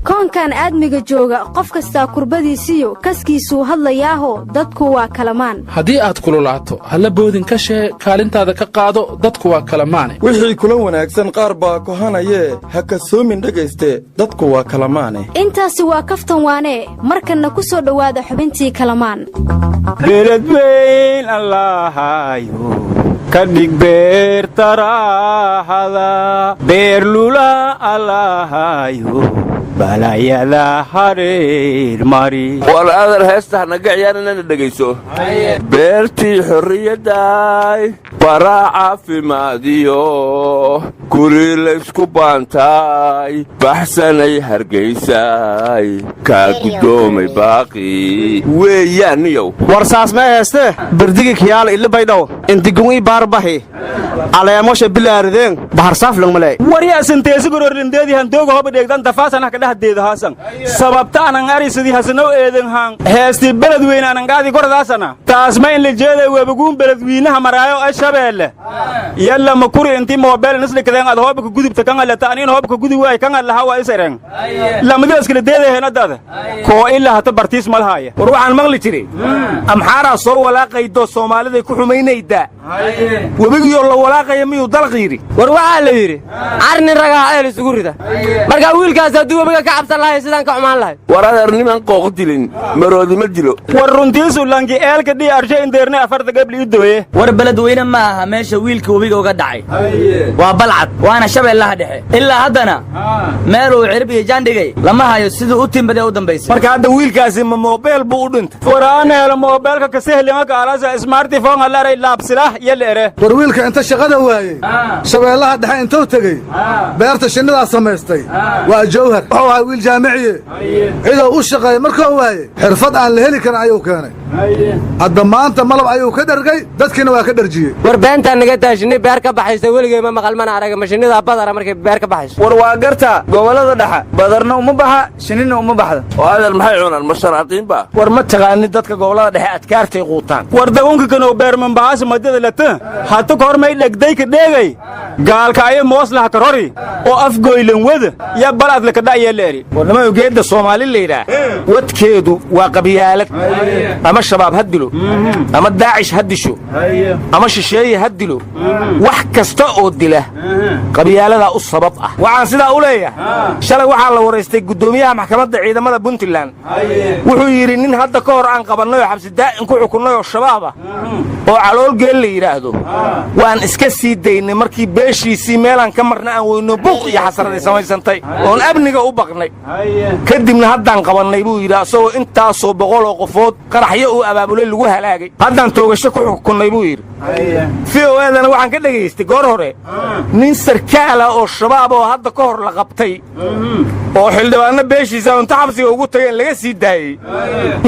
koonkan aadmiga jooga qof kasta kurbadiisiyo kaskiisuu hadlayaaho dadku waa kalamaan haddii aad kululaato halla boodin ka shee kaalintaada ka qaado dadku waa kalamaane wixii kula wanaagsan qaar baa kohanayee ha kasoomin dhegayste dadku waa kalamaane intaasi waa kaftan waanee markanna ku soo dhowaada xubintii kalamaan beledweyn allaahayo kadhig beerta raaxada beerlula allaahayo balayada hareer mari war adar heesta hanaga ciyaarana dhagayso beertii xorriyadday baraa caafimaadiyo guri laysku baantay baxsanay hargaysay kaa guddoomay baaqi weeyaaniyow war saas ma heeste berdigi kiyaala illibaydhaw indigungii baarbahi caleemosha bilaarideen baharsaaf langmale wariyaasanteesi gororlindeedii handooga hoba dheegdan dafaasanah kadhahadeeda haasan sababta anan arisidii hasanow eedan haan heestii beledweyne anangaadii goradaasana taas ma in la jeeday webaguun beledwiinaha maraayo ee shabeelle yalla makuri intii moobeel nislikadeen ad hoobaka gudubta kangalata aniin hoobaka gudub waay kangallaha waa isareen lamadiyo iskala deedaheenadaada koo ilaa hata bartiis malahaaya war waxaan maqli jiray amxaaraa soo walaaqaydo soomaaliday ku xumaynaydaa webigiyoo la walaaqaya miyuu dalq yidhi war waxaa la yidhi carnin ragaha eel isugu rida markaa wiilkaas hadduu webiga ka cabsan lahay sidaan ka xumaan lahay war adeer niman qooq dilin maroodi ma dilo war runtiisu lanki eelka dhii arshe indeerne afarta gabli u dooye war beledweyne ma aha meesha wiilka webiga uga dhacay waa balcad waana shabeellaha dhexe ilaa haddana meeluu cirib iyo jaandhigay lama hayo siduu u timbadee u dambaysay marka hadda wiilkaasi ma moobeel buu u dhintay war aan helo moobeelka kasehlima kaalasa smartifon halaray laabsilah yaleere war wiilka inta shaqada waayey shabeellaha dhexe intuu tegey beerta shinnidaa samaystay waa jawhar wuxuu ahaa wiil jaamiciye cidou u shaqeeya markuu waaye xirfad aan la heli karin ayuu keenay hadda maanta malab ayuu ka dhergay dadkiina waa ka dherjiyey war beentaa naga taa shinni beer ka baxaysa weligay ma maqal mana araga ma shinnidaa badara markay beer ka baxayso war waa gartaa gobollada dhexa badarna uma baxa shinnina uma baxda oo adeer maxay cunaan ma sharaatiinba war ma taqaanid dadka gobollada dhexe adkaartay quutaan war dagunka kanoo beermanbahaasa madada lata hata kahor may dhegday ka dheegay gaalka aye mooslaha karori oo afgoylan wada yaa balad laka dhacyaa leeri warnama geedda soomaali la yidhaah wadkeedu waa qabyaalad ama shabaab ha dilo ama daacish ha disho ama shisheeye ha dilo wax kasta oo dila qabyaaladaa u sabab ah waxaan sidaa u leeyahay shalay waxaa la waraystay guddoomiyaha maxkamadda ciidamada puntland wuxuu yidhi nin hadda ka hor aan qabannay oo xabsi daa'in ku xukunnay oo shabaab ah oo caloolgeel la yidhaahdo waan iska sii daynay markii beeshiisii meelaan ka marna aan weyno buuq iyo xasraday samaysantay oon amniga u baqnay kadibna haddaan qabannay buu yidhi asagoo intaasoo boqol oo qofood qaraxyo uu abaabulay lagu halaagay haddaan toogasho ku xukunnay buu yidhi voadana waxaan ka dhegaystay goor hore nin sarkaala oo shabaab oo hadda ka hor la qabtay oo xildhibaanno beeshiisa inta xabsiga ugu tageen laga sii daayey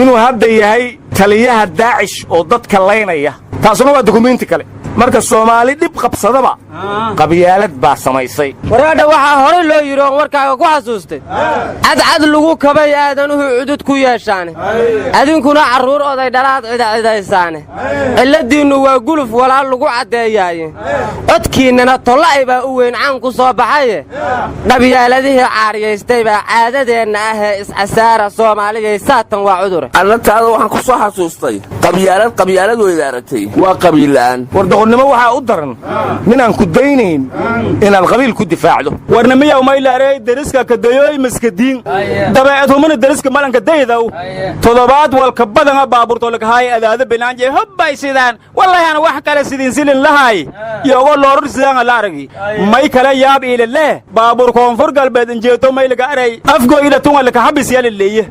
inuu hadda yahay taliyaha daacish oo dadka laynaya taasuna waa dukumiinti kale marka soomaali dhib qabsadaba qabyaalad baa samaysay waraadha waxaa horay loo yidhi oon warkaaga ku xasuustay cadcad lagu kabay aadanuhu cudud ku yeeshaane adinkuna carruur oday dhalaad cidacidaysaane cilladiinnu waa guluf walaal lagu caddeeyaaye codkiinnana tolla'ay baa u weyn caan ku soo baxaye qabyaaladihii caariyaystay baa caadadeenna ahee iscasaara soomaaliyay saatan waa cudure annataada waxaan ku soo xasuustay qabyaalad weyda aragtay waa qabiilla'aan wardoqonnimo waxaa u daran ninaan ku daynayn inaad qabiil ku difaacdo warna miyaw maylaarey deriska kadayooy maskadiin dabeecad humana deriska malanka daydaw toddobaad walka badana baabuurto lakahaay adaada binaanje hobbay sidaan wallahi wax kale sidin silin lahay yogo loorur sidaan la aragi may kala yaab ila leh baabuur koonfur galbeed injeeto may laga aray afgo ila tunga laka habis yal leeye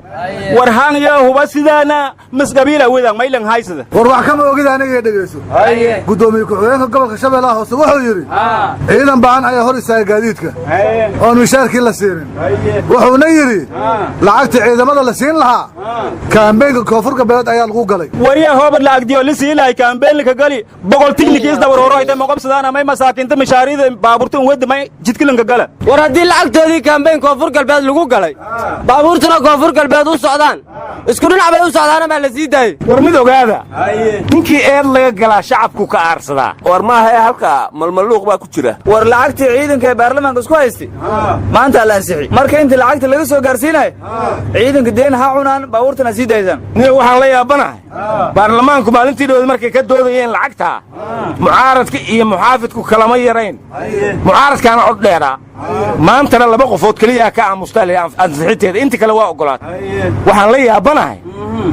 war haan yaa huba sidaana masqabiila wada may lan haysada war wax kama ogid aniga dhageyso gudoomiye ku-xigeenka gobolka shabeellaha hoose wuxuu yidhi ciidan baan ayaa hor istaagay gaadiidka oon mishaarkii la siinin wuxuuna yidhi lacagta ciidamada la siin lahaa kaambeynka koonfur galbeed ayaa lagu galay wariya hoobar lacagdiyo la sii lahay kaambeynka gali boqol tiknikiis dabaroro ay maqabsadaan may masaakiinta mishaarida baabuurta wada may jidkilanka gala war haddii lacagtoodii kaambeyn koonfur galbeed lagu galay baabuurtuna koonfur galbeed u socdaan isku dhinac bay u socdaana baa la sii daayey war mid ogaada ninkii eed laga galaa shacabku ka aarsadaa war maaha ee halkaa malmaluuq baa ku jira war lacagtii ciidanka ee baarlamaanka isku haystay maanta la ansixi marka intii lacagta laga soo gaarsiinayo ciidanka deen ha cunaan baabuurtana sii daysaan nin waxaan la yaabanahay baarlamaanku maalintii dhoweed markay ka doodayeen lacagta mucaaradka iyo muxaafidku kalama yarayn mucaaradkaana cod dheeraa maantana laba qofood keliya ka aamusta ansixinteeda inta kale waa ogolaatay waxaan la yaabanahay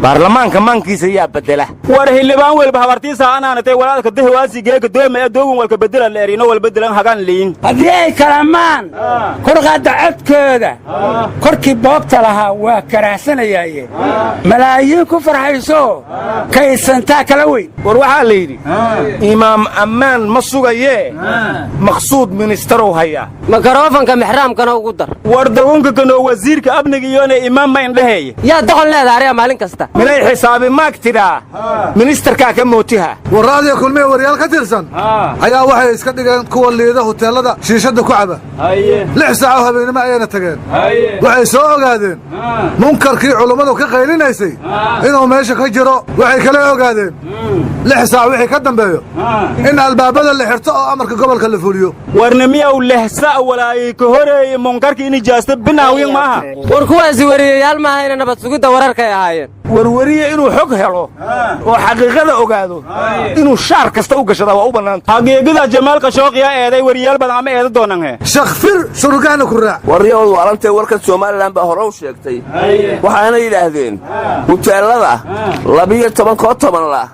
baarlamaanka maankiisa yaa bedela war xildhibaan welba habartiisa anaanatay walaalka dahwaasi geeka dooma ee doogun walka bedela leerino wal bedelan hagaan liin haddii ay kalamaan korqaadda codkooda korkii boobta lahaa waa karaahsanayaaye malaayiin ku farxayso kaysantaa kala weyn war waxaa la yidhi imaam ammaan ma sugayee maqsuud ministerow hayaa makarofanka mixraamkana ugu dar war dawanka kanoo wasiirka amniga iyona imaam ma indhaheeye yaa doqon leedaha ariga maalin kasta minay xisaabi maag tidhaa ministarkaa ka mootiha warraadiya kulmiya waryaal ka tirsan ayaa waxay iska dhigeen kuwa liida huteellada shiishadda ku caba 6 saaco habeenimo ayayna tageen waxay soo ogaadeen munkarkii culummadu ka qaylinaysay inuu meesha ka jiro waxay kale ogaadeen 6 saac wixii ka dambeeyo in albaabada la xirto oo amarka gobolka la fuliyo warnimiyaw lehsa walaayay ka horeeyey munkarkii nijaasta binaawiin maaha war kuwaasi wariyayaal maaha ina nabad sugidda wararkay ahaayeen warwariye inuu xog helo oo xaqiiqada ogaado inuu shaar kasta u gashada waa u bannaanta xaqiiqada jamaalka shooqiya eeday wariyaal badan ama eeda doonanhe shakhfir surugahna ku raac waryahood waarantee warka somalilan baa hore u sheegtay waxaana yidhaahdeen huteellada 12 lah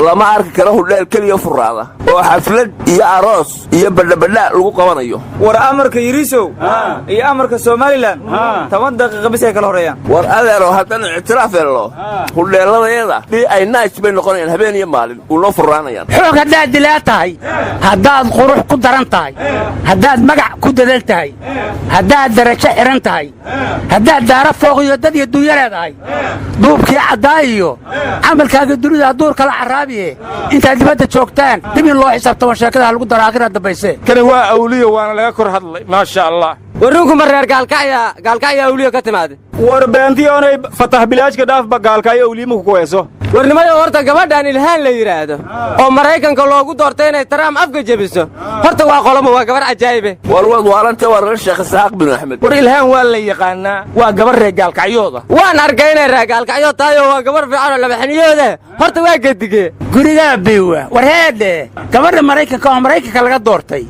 lama arki karo hudheel keliya furaada oo xaflad iyo aroos iyo badhabadha lagu qabanayo war amarka yirisow iyo amarka somalilan 10 daqiiqo bis ay kala horeeyaan war adeero haddana ictiraaf helo hudheeladayada ay naaj bay noqonayaan habeen iyo maalin uloo furaanayaan xoog haddaad dilaa tahay haddaad qurux ku daran tahay haddaad magac ku dadal tahay haddaad darajo xihan tahay haddaad daara fooq iyo dad iyo dunya leedahay duubkii caddaa iyo camalkaaga dunida duur kala caraabiye intaad dibadda joogtaan dib in loo xisaabtamo sheekadaha lagu daro aakhira dambayse kani waa awliyo waana laga kor hadlay maasha allah warrinku ma reer gaalkacya awliyo ka timaade war beentiyoonay fatah bilaajka dhaafba gaalkaayo awliimuku ku heeso warnimayo horta gabadhan ilhaan la yidhaahdo oo maraykanka loogu doortay inay taraam afka jebiso horta waa qolomo waa gabar cajaa'ibe warwad waarante waa reer sheekh isaaq bin axmed war ilhaan waa la yaqaanaa waa gabar reer gaalkacyooda waan arkay inay reer gaalkacyood tahay oo waa gabar fiican oo labaxniyooda horta waa gedige gurigaa biwa war heedhe gabadha maraykanka oo maraykanka laga doortay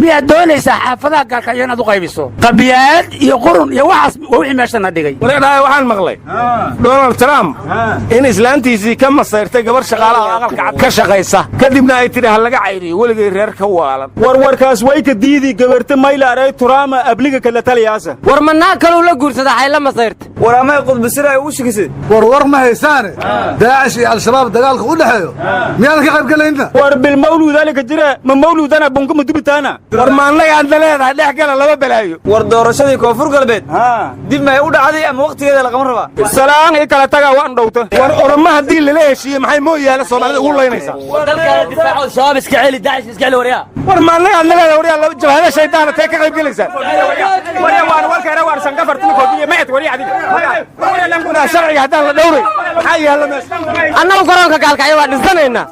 miyaad doonaysaa xaafadaha gaalkacyo inaad u qaybiso qabiyaad iyo qurun iyo waxaas waa wixii meeshana dhigay wareedhahay waxaan maqlay donald trump in islaantiisii ka masayrtay gabar shaqaalaha aqalka cad ka shaqaysa kadibna ay tidhi ha laga cayriyo weligay reer ka waalan warkaas way ka diidii gabarta maylaaray turaama abliga kala taliyaasa war manaa kaluu la guursada xayla masayrta war amay qudbisira ay ugu shikisay war ma haysaane daacish iyo al-shabaab dagaalka u dhexeeyo miyaadan ka qayb gelaynta war bilmawluudaalika jira ma mawluudana bunkuma dubitaana war maannagaadna leedahay dhex gala laba balaayo war doorashadii koonfur galbeed dib may u dhacday ama wakhtigeeda lagama rabaa salaan i kala tagaa waan dhowta war oroma haddii lala heshiiye maxay mooyaala soomaalida ugu laynaysaa shabaab iska celi daacish iska celi waryaa war maannagaadna leedahay waryaa jabhada shaydaana tee ka qayb gelaysaa sharciga haddaan la dhowray maxaa yaalla meesha annagu garoonka gaalkacyo waa dhisanaynaa